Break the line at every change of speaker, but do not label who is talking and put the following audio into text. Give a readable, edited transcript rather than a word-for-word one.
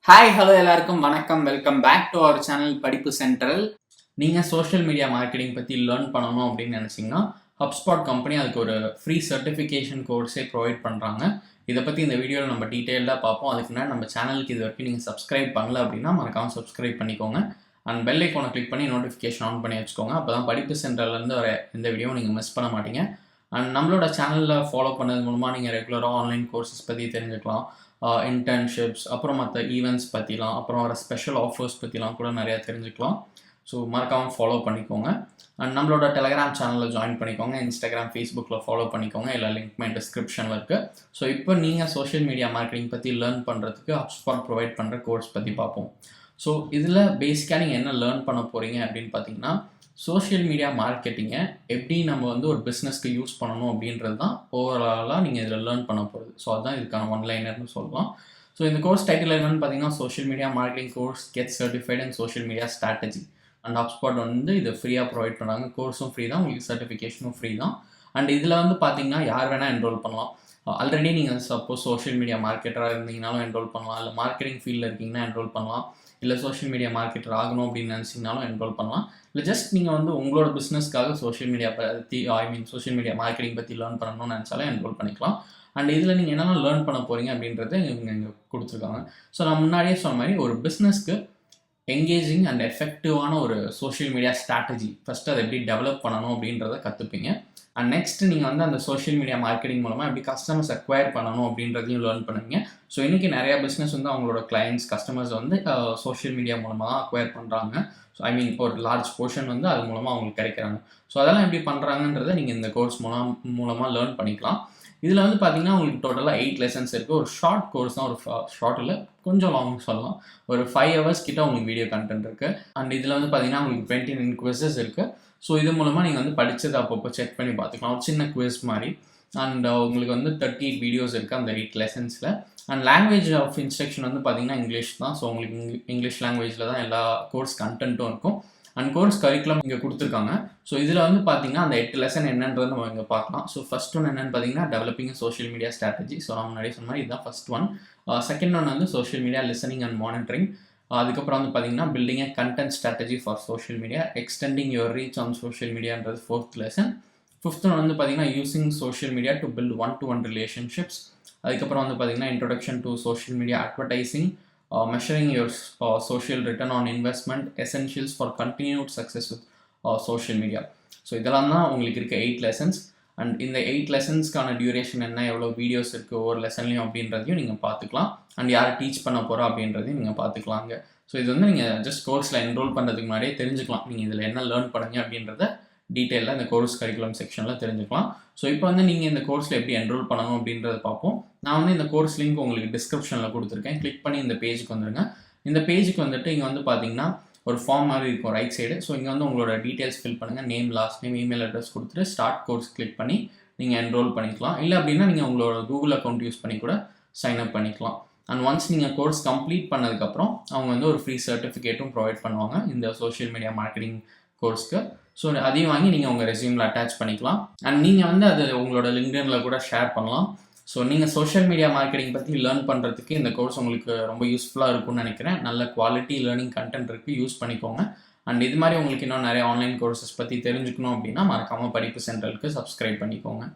Hi hello எல்லாருக்கும் வணக்கம். Welcome back to our channel படிப்பு சென்ட்ரல். நீங்கள் சோஷியல் மீடியா மார்க்கெட்டிங் பற்றி லேர்ன் பண்ணணும் அப்படின்னு நினச்சிங்கன்னா ஹப்ஸ்பாட் கம்பெனி அதுக்கு ஒரு ஃப்ரீ சர்டிஃபிகேஷன் கோர்ஸே ப்ரொவைட் பண்ணுறாங்க. இதை பற்றி இந்த வீடியோவில் நம்ம டீட்டெயிலாக பார்ப்போம். அதுக்கு முன்னாடி நம்ம சேனலுக்கு இது வரைக்கும் நீங்கள் சப்ஸ்கிரைப் பண்ணல அப்படின்னா மறக்காமல் சப்ஸ்கிரைப் பண்ணிக்கோங்க. அண்ட் பெல் ஐக்கானை கிளிக் பண்ணி நோட்டிஃபிகேஷன் ஆன் பண்ணி வச்சுக்கோங்க. அப்போ தான் படிப்பு சென்டர்லேருந்து வர இந்த வீடியோவை நீங்கள் மிஸ் பண்ண மாட்டீங்க. அண்ட் நம்மளோட சேனலில் ஃபாலோ பண்ணது மூலமாக நீங்கள் ரெகுலராக ஆன்லைன் கோர்சஸ் பற்றி தெரிஞ்சுக்கலாம். இன்டர்ன்ஷிப்ஸ், அப்புறம் மற்ற ஈவெண்ட்ஸ் பற்றிலாம், அப்புறம் வர ஸ்பெஷல் ஆஃபர்ஸ் பற்றிலாம் கூட நிறையா தெரிஞ்சுக்கலாம். ஸோ மறக்காமல் ஃபாலோ பண்ணிக்கோங்க. அண்ட் நம்மளோட டெலகிராம் சேனலில் ஜாயின் பண்ணிக்கோங்க. இன்ஸ்டாகிராம், ஃபேஸ்புக்கில் ஃபாலோ பண்ணிக்கோங்க. எல்லா லிங்க்மே டிஸ்கிரிப்ஷனில் இருக்குது. ஸோ இப்போ நீங்கள் சோஷியல் மீடியா மார்க்கெட்டிங் பற்றி லேர்ன் பண்ணுறதுக்கு ஹப்ஸ்பாட் ப்ரொவைட் பண்ணுற கோர்ஸ் பற்றி பார்ப்போம். ஸோ இதில் பேசிக்காக நீங்கள் என்ன லேர்ன் பண்ண போகிறீங்க அப்படின்னு பார்த்தீங்கன்னா, சோஷியல் மீடியா மார்க்கெட்டிங்கை எப்படி நம்ம ஒரு பிஸ்னஸ்க்கு யூஸ் பண்ணணும் அப்படின்றது தான் ஓவராலாக நீங்கள் இதில் லேர்ன் பண்ண போகிறது. ஸோ அதுதான் இதுக்கான ஒன்லைனர்னு சொல்லலாம். ஸோ இந்த கோர்ஸ் டைட்டில் என்னென்னு பார்த்தீங்கன்னா, social media marketing course get certified and social media strategy. And HubSpot இதை ஃப்ரீயாக ப்ரொவைட் பண்ணுறாங்க. கோர்ஸும் ஃப்ரீ தான், உங்களுக்கு சர்டிஃபிகேஷனும் ஃப்ரீ தான். அண்ட் இதில் பார்த்தீங்கன்னா யார் வேணால் என்ரோல் பண்ணலாம். ஆல்ரெடி நீங்கள் சப்போஸ் சோஷியல் மீடியா மார்க்கெட்டராக இருந்தீங்கனாலும் என்ரோல் பண்ணலாம், இல்லை மார்க்கெட்டிங் ஃபீல்டில் இருக்கீங்கன்னா என்ரோல் பண்ணலாம், இல்லை சோஷியல் மீடியா மார்க்கெட்டர் ஆகணும் அப்படின்னு நினச்சிங்கனாலும் என்ரோல் பண்ணலாம். இல்லை ஜஸ்ட் நீங்கள் உங்களோட பிஸ்னஸ்க்காக சோஷியல் மீடியா பற்றி சோஷியல் மீடியா மார்க்கெட்டிங் பற்றி லேர்ன் பண்ணணும்னு நினச்சாலும் என்ரோல் பண்ணிக்கலாம். அண்ட் இதில் நீங்கள் என்னென்ன லேர்ன் பண்ண போகிறீங்க அப்படின்றத இவங்க இங்கே கொடுத்துருக்காங்க. ஸோ நான் முன்னாடியே சொன்ன மாதிரி ஒரு பிஸ்னஸ்க்கு எங்கேஜிங் அண்ட் எஃபெக்டிவான ஒரு சோஷியல் மீடியா ஸ்ட்ராட்டஜி ஃபஸ்ட்டு அதை எப்படி டெவலப் பண்ணணும் அப்படின்றத கற்றுப்பீங்க. அண்ட் நெக்ஸ்ட் நீங்கள் அந்த சோஷியல் மீடியா மார்க்கெட்டிங் மூலமாக எப்படி கஸ்டமர்ஸ் அக்வயர் பண்ணணும் அப்படின்றதையும் லேர்ன் பண்ணுவீங்க. ஸோ இன்றைக்கி நிறையா பிஸ்னஸ் அவங்களோட கிளைண்ட்ஸ் கஸ்டமர்ஸ் சோஷியல் மீடியா மூலமாக தான் அக்வயர் பண்ணுறாங்க. ஸோ ஒரு லார்ஜ் போர்ஷன் அது மூலமாக அவங்களுக்கு கிடைக்கிறாங்க. ஸோ அதெல்லாம் எப்படி பண்ணுறாங்கன்றதை நீங்கள் இந்த கோர்ஸ் மூலமாக லேர்ன் பண்ணிக்கலாம். இதில் பார்த்தீங்கன்னா உங்களுக்கு டோட்டலாக 8 லெசன்ஸ் இருக்குது. ஒரு ஷார்ட் கோர்ஸ் தான், ஒரு ஷார்ட்டில் கொஞ்சம் லாங் சொல்லலாம். ஒரு 5 hours கிட்ட உங்களுக்கு வீடியோ கண்டென்ட் இருக்குது. அண்ட் இதில் பார்த்தீங்கன்னா உங்களுக்கு 29 quizzes இருக்குது. ஸோ இது மூலமாக நீங்கள் படித்தது அப்பப்போ செக் பண்ணி பார்த்துக்கலாம். ஒரு சின்ன குவிஸ் மாதிரி. அண்ட் உங்களுக்கு 38 வீடியோஸ் இருக்குது அந்த 8 லெசன்ஸில். அண்ட் லாங்குவேஜ் ஆஃப் இன்ஸ்ட்ரக்ஷன் பார்த்தீங்கன்னா இங்கிலீஷ் தான். ஸோ உங்களுக்கு இங்கிலீஷ் லாங்குவேஜில் தான் எல்லா கோர்ஸ் கண்டென்ட்டும் இருக்கும். அண்ட் கோர்ஸ் கரிக்குலம் இங்கே கொடுத்துருக்காங்க. ஸோ இதில் பார்த்தீங்கன்னா அந்த 8 லெசன் என்னன்றது நம்ம இங்கே பார்க்கலாம். ஸோ ஃபர்ஸ்ட் ஒன் என்னென்னு பார்த்தீங்கன்னா developing social media strategy. So நான் முன்னாடி சொன்ன மாதிரி இதுதான் first one. Second one social media listening and monitoring. அதுக்கப்புறம் பார்த்தீங்கன்னா building a content strategy for social media, extending your reach on social மீடியான்றது ஃபோர்த் லெசன். ஃபிஃப்த் ஒன் பார்த்தீங்கன்னா using social media to build 1-to-1 relationships. அதுக்கப்புறம் பார்த்தீங்கன்னா introduction to social media advertising, measuring your social return on investment, essentials for continued success with social media. So இதெல்லாம் தான் உங்களுக்கு இருக்க 8 lessons. And இந்த 8 லெசன்ஸ்க்கான duration என்ன, எவ்வளோ வீடியோஸ் இருக்குது ஒவ்வொரு லெசன்லையும் அப்படின்றதையும் நீங்கள் பார்த்துக்கலாம். அண்ட் யார் டீச் பண்ண போகிறா அப்படின்றதையும் நீங்கள் பார்த்துக்கலாங்க. ஸோ இது நீங்கள் ஜஸ்ட் கோர்ஸில் என்ரோல் பண்ணுறதுக்கு முன்னாடியே தெரிஞ்சுக்கலாம் நீங்கள் இதில் என்ன லேர்ன் பண்ணுங்க அப்படின்றத டீட்டெயிலாக இந்த கோர்ஸ் கரிக்குலம் செக்ஷனில் தெரிஞ்சுக்கலாம். ஸோ இப்போ நீங்கள் இந்த கோர்ஸில் எப்படி என்ரோல் பண்ணணும் அப்படின்றத பார்ப்போம். நான் இந்த கோர்ஸ் லிங்க் உங்களுக்கு டிஸ்கிரிப்ஷனில் கொடுத்துருக்கேன். கிளிக் பண்ணி இந்த பேஜுக்கு வந்துடுங்க. இந்த பேஜுக்கு இங்கே பார்த்தீங்கன்னா ஒரு ஃபார்ம் மாதிரி இருக்கும் ரைட் சைடு. ஸோ இங்கே உங்களோட டீட்டெயில்ஸ் ஃபில் பண்ணுங்கள். Name, last name, email address கொடுத்துட்டு ஸ்டார்ட் கோர்ஸ் கிளிக் பண்ணி நீங்கள் என்ரோல் பண்ணிக்கலாம். இல்லை அப்படின்னா நீங்கள் உங்களோட கூகுள் அக்கௌண்ட் யூஸ் பண்ணி கூட சைன் அப் பண்ணிக்கலாம். அண்ட் ஒன்ஸ் நீங்கள் கோர்ஸ் கம்ப்ளீட் பண்ணதுக்கப்புறம் அவங்க ஒரு ஃப்ரீ சர்டிஃபிகேட்டும் ப்ரொவைட் பண்ணுவாங்க இந்த சோஷியல் மீடியா மார்க்கெட்டிங் கோர்ஸ்க்கு. ஸோ அதையும் வாங்கி நீங்கள் உங்கள் ரெஸ்யூமில் அட்டாச் பண்ணிக்கலாம். அண்ட் நீங்கள் அது உங்களோட லிங்க்டின்ல கூட ஷேர் பண்ணலாம். ஸோ நீங்கள் சோஷியல் மீடியா மார்க்கெட்டிங் பற்றி லேர்ன் பண்ணுறதுக்கு இந்த கோர்ஸ் உங்களுக்கு ரொம்ப யூஸ்ஃபுல்லாக இருக்கும்னு நினைக்கிறேன். நல்ல குவாலிட்டி லேர்னிங் கண்டென்ட் இருக்குது, யூஸ் பண்ணிக்கோங்க. அண்ட் இது மாதிரி உங்களுக்கு இன்னும் நிறைய ஆன்லைன் கோர்சஸ் பற்றி தெரிஞ்சுக்கணும் அப்படின்னா மறக்காமல் படிப்பு சென்ட்ரலுக்கு சப்ஸ்கிரைப் பண்ணிக்கோங்க.